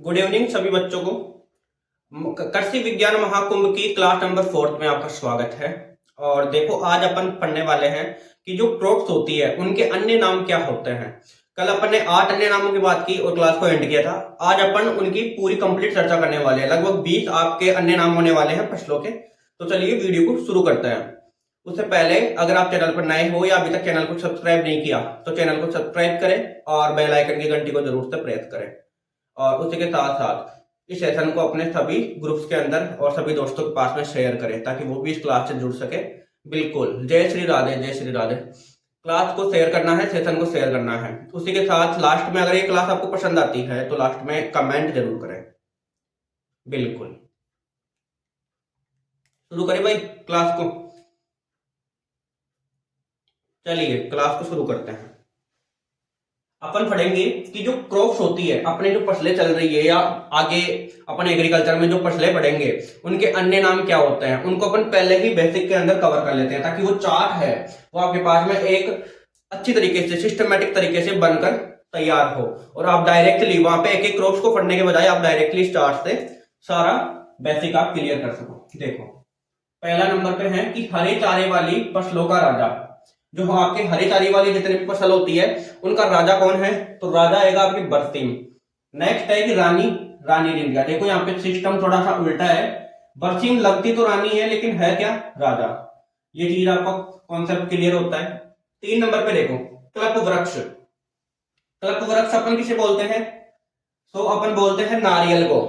Good evening सभी बच्चों को। कृषि विज्ञान महाकुंभ की क्लास नंबर 4 में आपका स्वागत है। और देखो आज अपन पढ़ने वाले हैं कि जो क्रॉप्स होती है उनके अन्य नाम क्या होते हैं। कल अपन ने 8 अन्य नामों की बात की और क्लास को एंड किया था। आज अपन उनकी पूरी कंप्लीट चर्चा करने वाले हैं। लगभग 20 आपके अन्य नाम होने वाले हैं फसलों के। तो चलिए वीडियो को शुरू करते हैं। उससे पहले अगर आप चैनल पर नए हो या अभी तक चैनल को सब्सक्राइब नहीं किया तो चैनल को सब्सक्राइब करें और बेल आइकन की घंटी को जरूर से प्रेस करें। और उसी के साथ साथ इस सेशन को अपने सभी ग्रुप्स के अंदर और सभी दोस्तों के पास में शेयर करें ताकि वो भी इस क्लास से जुड़ सके। बिल्कुल, जय श्री राधे, जय श्री राधे। क्लास को शेयर करना है, सेशन को शेयर करना है। उसी के साथ लास्ट में अगर ये क्लास आपको पसंद आती है तो लास्ट में कमेंट जरूर करें। बिल्कुल, शुरू करें भाई क्लास को। चलिए क्लास को शुरू करते हैं। अपन पढ़ेंगे कि जो क्रॉप्स होती है, अपने जो फसलें चल रही है या आगे अपन एग्रीकल्चर में जो फसलें पढ़ेंगे उनके अन्य नाम क्या होते हैं, उनको अपन पहले ही बेसिक के अंदर कवर कर लेते हैं ताकि वो चार्ट है वो आपके पास में एक अच्छी तरीके से सिस्टमेटिक तरीके से बनकर तैयार हो और आप डायरेक्टली वहां पे एक एक क्रॉप्स को पढ़ने के बजाय आप डायरेक्टली स्टार्ट से सारा बेसिक आप क्लियर कर सको। देखो पहला नंबर पे है कि हरे चारे वाली फसलों का राजा। जो आपके हरी चारी वाली जितनी भी फसल होती है उनका राजा कौन है, तो राजा आएगा आपकी बरसीम। नेक्स्ट है कि रानी, रानी जिंदिया। देखो यहाँ पे सिस्टम थोड़ा सा उल्टा है। बरसीम लगती तो रानी है लेकिन है क्या, राजा। ये चीज आपका कॉन्सेप्ट क्लियर होता है। 3 नंबर पे देखो कल्प वृक्ष। कल्प वृक्ष अपन किसे बोलते हैं, तो अपन बोलते हैं नारियल को।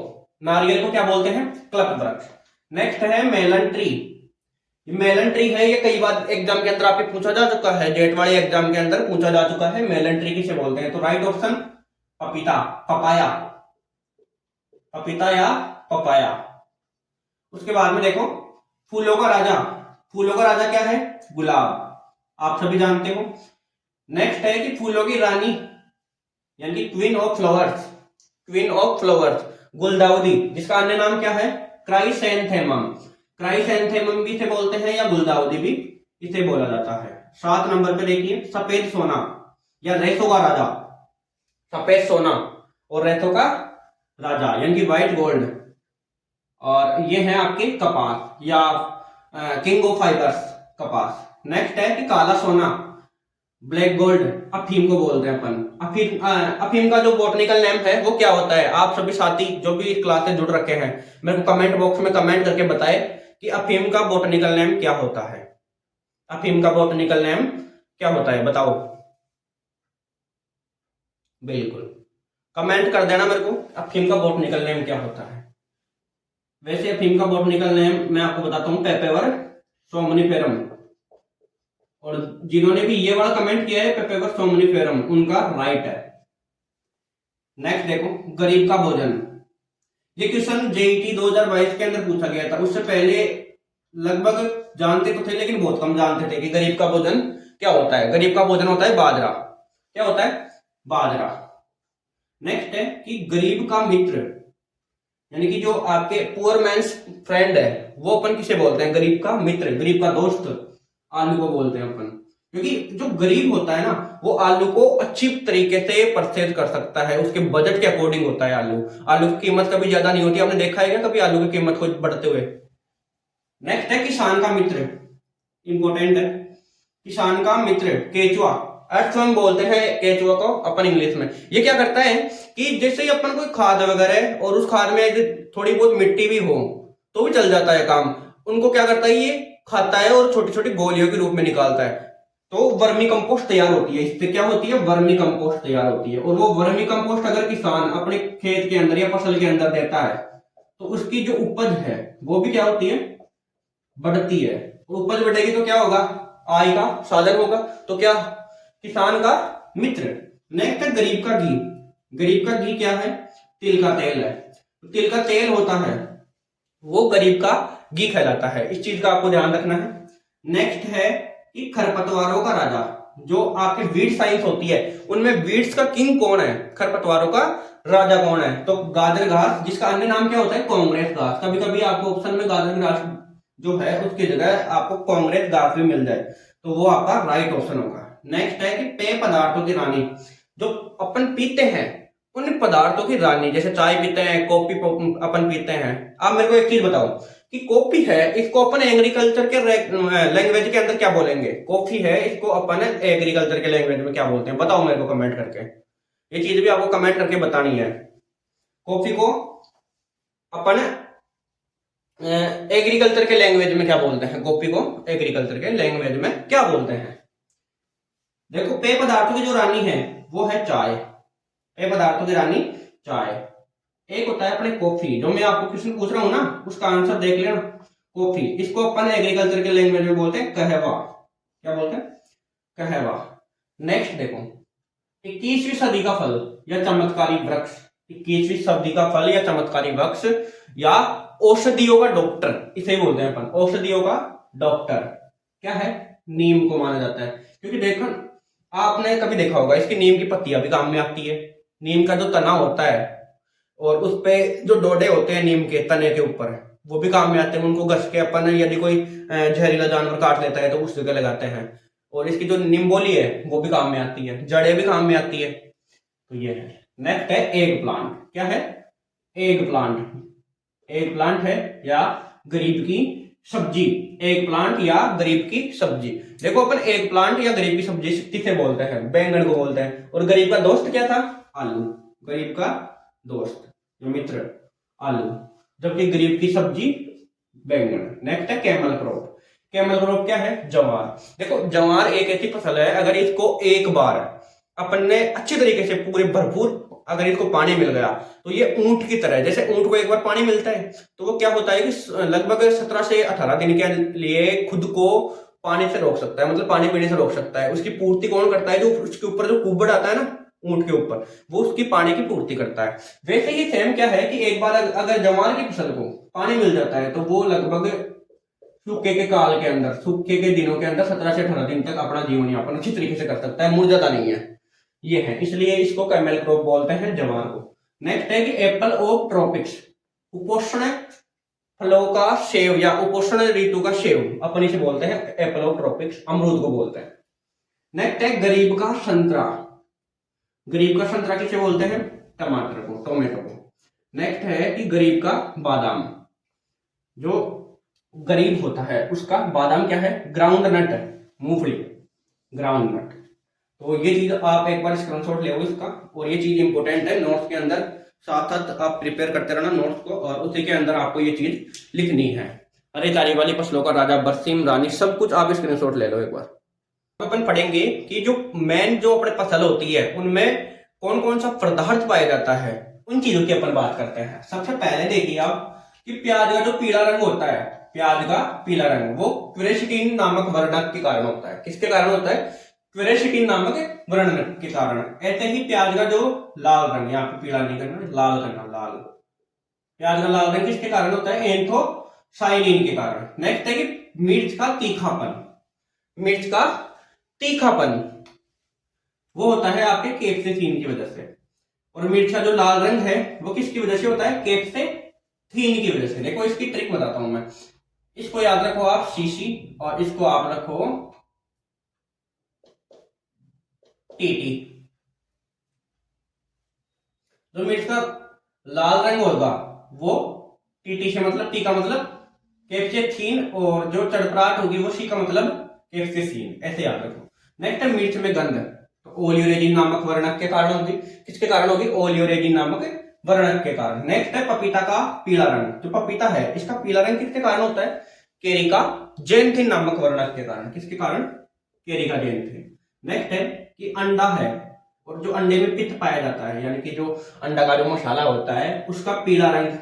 नारियल को क्या बोलते हैं, कल्प वृक्ष। नेक्स्ट है मेलन ट्री। मेलन ट्री है, ये कई बार एग्जाम के अंदर आपके पूछा जा चुका है, जेट वाले एग्जाम के अंदर पूछा जा चुका है। मेलन ट्री किसे बोलते हैं, तो राइट ऑप्शन पपीता, पपाया, पपीता या पपाया। उसके बाद में देखो फूलों का राजा। फूलों का राजा क्या है, गुलाब, आप सभी जानते हो। नेक्स्ट है कि फूलों की रानी यानी कि queen of flowers. Queen of flowers गुलदाउदी, जिसका अन्य नाम क्या है, क्राइसैंथेमम। क्राइसैंथेमम भी इसे बोलते हैं या गुलदाउदी भी इसे बोला जाता है। 7 नंबर पे देखिए सफेद सोना या रेसो का राजा। सफेद सोना और रेसो का राजा यानी कि व्हाइट गोल्ड। और ये है आपके कपास या किंग ऑफ फाइबर्स कपास। नेक्स्ट है कि काला सोना, ब्लैक गोल्ड, अफीम को बोलते हैं अपन। अफीम का जो बॉटनिकल नेम है वो क्या होता है, आप सभी साथी जो भी इस क्लास से जुड़ रखे हैं मेरे को कमेंट बॉक्स में कमेंट करके बताए कि अफीम का बॉटनिकल नेम क्या होता है। अफीम का बॉटनिकल नेम क्या होता है बताओ। बिल्कुल कमेंट कर देना मेरे को, अफीम का बॉटनिकल नेम क्या होता है। वैसे अफीम का बॉटनिकल नेम मैं आपको बताता हूं, पेपेवर सोमनिफेरम। और जिन्होंने भी ये वाला कमेंट किया है पेपेवर सोमनिफेरम उनका राइट है। नेक्स्ट देखो गरीब का भोजन। ये क्वेश्चन जेईटी 2022 के अंदर पूछा गया था। उससे पहले लगभग जानते तो थे लेकिन बहुत कम जानते थे कि गरीब का भोजन क्या होता है। गरीब का भोजन होता है बाजरा। क्या होता है, बाजरा। नेक्स्ट है कि गरीब का मित्र यानी कि जो आपके पुअर मैन्स फ्रेंड है वो अपन किसे बोलते हैं, गरीब का मित्र, गरीब का दोस्त आलू को बोलते हैं अपन। क्योंकि जो गरीब होता है ना वो आलू को अच्छी तरीके से परचेज कर सकता है, उसके बजट के अकॉर्डिंग होता है आलू। आलू की कीमत कभी ज्यादा नहीं होती, आपने देखा है क्या कभी आलू की कीमत को बढ़ते हुए। नेक्स्ट है किसान का मित्र, इंपॉर्टेंट है। किसान का मित्र केचुआ, अर्थवर्म बोलते हैं केचुआ को अपन इंग्लिश में। ये क्या करता है कि जैसे ही अपन कोई खाद वगैरह और उस खाद में थोड़ी बहुत मिट्टी भी हो तो भी चल जाता है काम, उनको क्या करता है ये खाता है और छोटी छोटी गोलियों के रूप में निकालता है। तो वर्मी कंपोस्ट तैयार होती है, इससे क्या होती है, वर्मी कंपोस्ट तैयार होती है। और वो वर्मी कंपोस्ट अगर किसान अपने खेत के अंदर या फसल के अंदर देता है तो उसकी जो उपज है वो भी क्या होती है, बढ़ती है। उपज बढ़ेगी तो क्या होगा, आय का साधन होगा। तो क्या, किसान का मित्र। नेक्स्ट है गरीब का घी। गरीब का घी क्या है, तिल का तेल है। तिल का तेल होता है वो गरीब का घी कहलाता है, इस चीज का आपको ध्यान रखना है। नेक्स्ट है कि खरपतवारों का राजा। जो आपके वीड साइंस होती है उनमें वीड्स का किंग कौन है, खरपतवारों का राजा कौन है, तो गाजर घास, जिसका अन्य नाम क्या होता है, कांग्रेस घास। कभी कभी आपको ऑप्शन में गाजर घास जो है उसकी जगह आपको कांग्रेस घास भी मिल जाए तो वो आपका राइट ऑप्शन होगा। नेक्स्ट है कि पेय पदार्थों की रानी, जो अपन पीते हैं उन पदार्थों की रानी, जैसे चाय पीते हैं, कॉफी अपन पीते हैं। आप मेरे को एक चीज बताओ कि कॉफी है, इसको अपन एग्रीकल्चर के लैंग्वेज के अंदर क्या बोलेंगे? कॉफी है, इसको अपन एग्रीकल्चर के लैंग्वेज में क्या बोलते हैं? बताओ मेरे को कमेंट करके, ये चीज भी आपको कमेंट करके बतानी है। कॉफी को अपन एग्रीकल्चर के लैंग्वेज में क्या बोलते हैं? कॉफी को एग्रीकल्चर के लैंग्वेज में क्या बोलते हैं? देखो, पेय पदार्थों की जो रानी है वो है चाय। पेय पदार्थों की रानी चाय। एक होता है अपने कॉफी, जो मैं आपको क्वेश्चन पूछ रहा हूं ना, उसका आंसर देख लेना। कॉफी, इसको अपन एग्रीकल्चर के लैंग्वेज में बोलते हैं कहवा। क्या बोलते हैं? कहवा। नेक्स्ट देखो, 21वीं सदी का फल या चमत्कारी वृक्ष। 21वीं सदी का फल या चमत्कारी वृक्ष या औषधियों का डॉक्टर, इसे बोलते हैं अपन औषधियों का डॉक्टर। क्या है? नीम को माना जाता है, क्योंकि देखो आपने कभी देखा होगा इसकी नीम की पत्तियां भी काम में आती है। नीम का जो तना होता है और उस पे जो डोडे होते हैं नीम के तने के ऊपर, वो भी काम में आते हैं। उनको घस के अपन, यदि कोई जहरीला जानवर काट लेता है तो उस जगह लगाते हैं। और इसकी जो निम्बोली है वो भी काम में आती है, जड़ें भी काम में आती है। तो ये है। नेक्स्ट है एग प्लांट। क्या है? Egg plant. एग प्लांट है या गरीब की सब्जी। एग प्लांट या गरीब की सब्जी। देखो, अपन एग प्लांट या गरीब की सब्जी किसे बोलते हैं? बैंगन को बोलते हैं। और गरीब का दोस्त क्या था? आलू। गरीब का दोस्त, जो मित्र, आलू। जबकि गरीब की सब्जी बैंगन। नेक्स्ट है कैमल क्रॉप। कैमल क्रॉप क्या है? ज्वार। देखो, ज्वार एक ऐसी फसल है, अगर इसको एक बार अपन ने अच्छी तरीके से पूरे भरपूर अगर इसको पानी मिल गया तो ये ऊंट की तरह है। जैसे ऊंट को एक बार पानी मिलता है तो वो क्या होता है कि लगभग 17 से 18 दिन के लिए खुद को पानी से रोक सकता है, मतलब पानी पीने से रोक सकता है। उसकी पूर्ति कौन करता है? जो उसके ऊपर जो कुबड़ आता है ना ऊंट के ऊपर, वो उसकी पानी की पूर्ति करता है। वैसे ही सेम क्या है कि एक बार अगर ज्वार की फसल को पानी मिल जाता है तो वो लगभग सूखे के काल के अंदर, सूखे के दिनों के अंदर 17 से 18 दिन तक अपना जीवन यापन अच्छी तरीके से कर सकता है, मुरझाता नहीं है। ये है, इसलिए इसको कैमल क्रॉप बोलते हैं, ज्वार को। नेक्स्ट है कि एप्पल ऑफ ट्रॉपिक्स। उपोष्ण फलों का सेव या उपोष्ण ऋतु का सेव, अपन इसे बोलते हैं एप्पल ऑफ ट्रॉपिक्स, अमरूद को बोलते हैं। नेक्स्ट है गरीब का संतरा। गरीब का संतरा किसे बोलते हैं? टमाटर को, टोमेटो को। नेक्स्ट है कि गरीब का बादाम। जो गरीब होता है उसका बादाम क्या है? ग्राउंड नट, मूंगफली, ग्राउंड नट। तो ये चीज आप एक बार स्क्रीनशॉट ले इसका, और ये चीज इंपॉर्टेंट है नोट्स के अंदर। साथ साथ आप प्रिपेयर करते रहना नोट्स को, और उसी के अंदर आपको ये चीज लिखनी है। अरे ताली वाली फसलों का राजा, बरसीम, रानी, सब कुछ आप स्क्रीनशॉट ले लो एक बार। अपन पढ़ेंगे कि जो मेन जो अपने फसल होती है उनमें कौन कौन सा पदार्थ पाया जाता है, उन चीजों की अपन बात करते हैं। सबसे पहले देखिए आप कि प्याज का जो पीला रंग होता है, प्याज का पीला रंग, वो क्वेरेसिटिन नामक वर्णक के कारण होता है। किसके कारण होता है? क्वेरेसिटिन नामक वर्णक के कारण। ऐसे ही प्याज का जो लाल रंग, यहाँ पे पीला नहीं करना, लाल करना, लाल। प्याज का लाल रंग किसके कारण होता है? एंथोसाइनिन के कारण। नेक्स्ट है कि मिर्च का तीखापन। मिर्च का तीखापन वो होता है आपके कैप्सेसिन की वजह से। और मिर्च का जो लाल रंग है वो किसकी वजह से होता है? कैप्सेसिन की वजह से। देखो, इसकी ट्रिक बताता हूं मैं। इसको याद रखो आप सीसी, और इसको आप रखो टीटी। जो मिर्च का लाल रंग होगा वो टीटी से, मतलब टी का मतलब कैप्सेसिन, और जो चड़पड़ाहट होगी वो सी का मतलब कैप्सेसिन। ऐसे याद रखो। नेक्स्ट है मिर्च में गंध। तो ओलियोरेजिन नामक वर्णक के कारण होगी। किसके कारण होगी? ओलियोरेजिन नामक वर्णक के कारण। नेक्स्ट है पपीता का पीला रंग। जो पपीता है इसका पीला रंग किसके कारण होता है? केरिका जेंथिन नामक वर्णक के कारण। किसके कारण? केरिका जेंथिन। नेक्स्ट है कि अंडा है, और जो अंडे में पित्त पाया जाता है, यानी कि जो अंडा का जो मसाला होता है उसका पीला रंग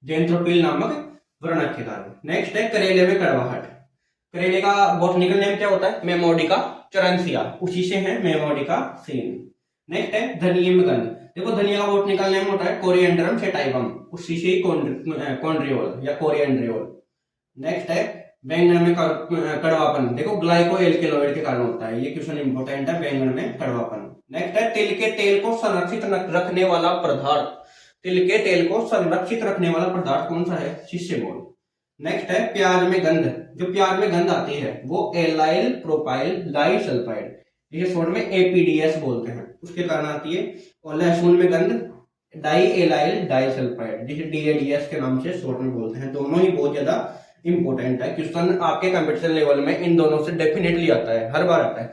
जेंथ्रोपिल नामक वर्णक के कारण। नेक्स्ट है करेले में कड़वाहट। करेले का बॉटनिकल नेम क्या होता है? मेमोडिका चरंसिया, उसी से है मेमोडिका सीन। नेक्स्ट है धनिया में गंध। देखो, धनिया का बॉटनिकल नेम होता है कोरिएंडरम सेटाइवम, उसी से कॉन्ड्रियोल या कोरिएंड्रियोल। नेक्स्ट है बैंगन में कड़वापन। देखो, ग्लाइको एल्केलॉइड के कारण होता है। ये क्वेश्चन इंपॉर्टेंट है, बैंगन में कड़वापन। नेक्स्ट है तिल के तेल को संरक्षित रखने वाला पदार्थ। तिल के तेल को संरक्षित रखने वाला पदार्थ कौन सा है? शिष्यमोल। नेक्स्ट है प्याज में गंध। जो प्याज में गंध आती है वो एलाइल प्रोपाइल डाइसल्फाइड। जिसे शॉर्ट में एपीडीएस बोलते हैं, उसके कारण आती है। और लहसुन में गंध डाई एलाइल डाइसल्फाइड, जिसे डीएडीएस के नाम से शॉर्ट में बोलते हैं। दोनों ही बहुत ज्यादा इंपॉर्टेंट है, क्वेश्चन आपके कंपटीशन लेवल में इन दोनों से डेफिनेटली आता है, हर बार आता है।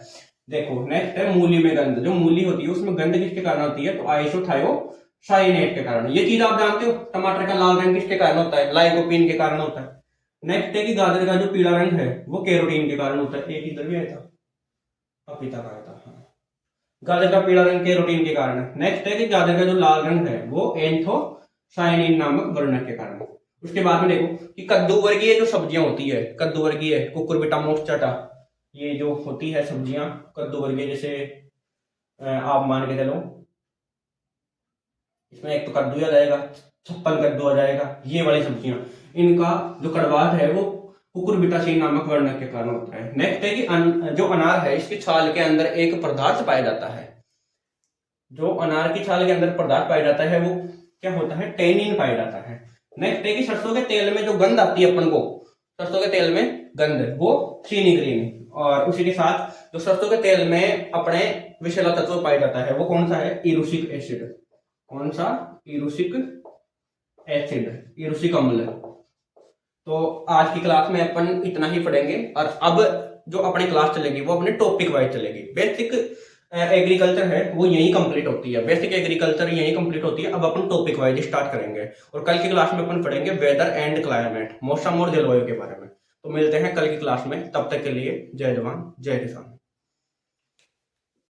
देखो नेक्स्ट है मूली में गंध। जो मूली होती है उसमें गंध किसके कारण होती है, तो आइसोथायोसाइनेट के कारण। ये चीज आप जानते हो, टमाटर का लाल रंग किसके कारण होता है, लाइकोपीन के कारण होता है। नेक्स्ट है कि गाजर का जो पीला रंग है वो कैरोटीन के कारण होता है। एक इधर भी आया था, पपीता का आया था, हाँ। गाजर का पीला रंग कैरोटीन के कारण है। नेक्स्ट है कि गाजर का जो लाल रंग है वो एंथोसायनिन नामक वर्णक के कारण है। उसके बाद में देखो कि कद्दू वर्गीय जो सब्जियां होती है, कद्दू वर्गीय कुकुरबिटा मोस्टाटा, ये जो होती है सब्जियां कद्दू वर्गीय, जैसे आप मान के चलो इसमें एक तो कद्दू आ जाएगा, छप्पन कद्दू आ जाएगा, ये वाली सब्जियां, इनका जो कड़वाहट है वो कुकुरबिटासीन नामक वर्णक के कारण होता है। नेक्स्ट है कि जो अनार है इसकी छाल के अंदर एक पदार्थ पाया जाता है। जो अनार की छाल के अंदर पदार्थ पाया जाता है वो क्या होता है, टेनिन पाया जाता है। नेक्स्ट है कि सरसों के तेल में जो गंध आती है अपन को, सरसों के तेल में गंध, वो सिनिग्रीन। और उसी के साथ जो सरसों के तेल में अपने विषैला तत्व पाया जाता है वो कौन सा है, इरुसिक एसिड। कौन सा, इरुसिक एसिड, इरुसिक अम्ल। तो आज की क्लास में अपन इतना ही पढ़ेंगे, और अब जो अपनी क्लास चलेगी वो अपने टॉपिक वाइज चलेगी। बेसिक एग्रीकल्चर है वो यही कंप्लीट होती है, बेसिक एग्रीकल्चर यही कंप्लीट होती है। अब अपन टॉपिक वाइज स्टार्ट करेंगे, और कल की क्लास में अपन पढ़ेंगे वेदर एंड क्लाइमेट, मौसम और जलवायु के बारे में। तो मिलते हैं कल की क्लास में, तब तक के लिए जय जवान जय किसान।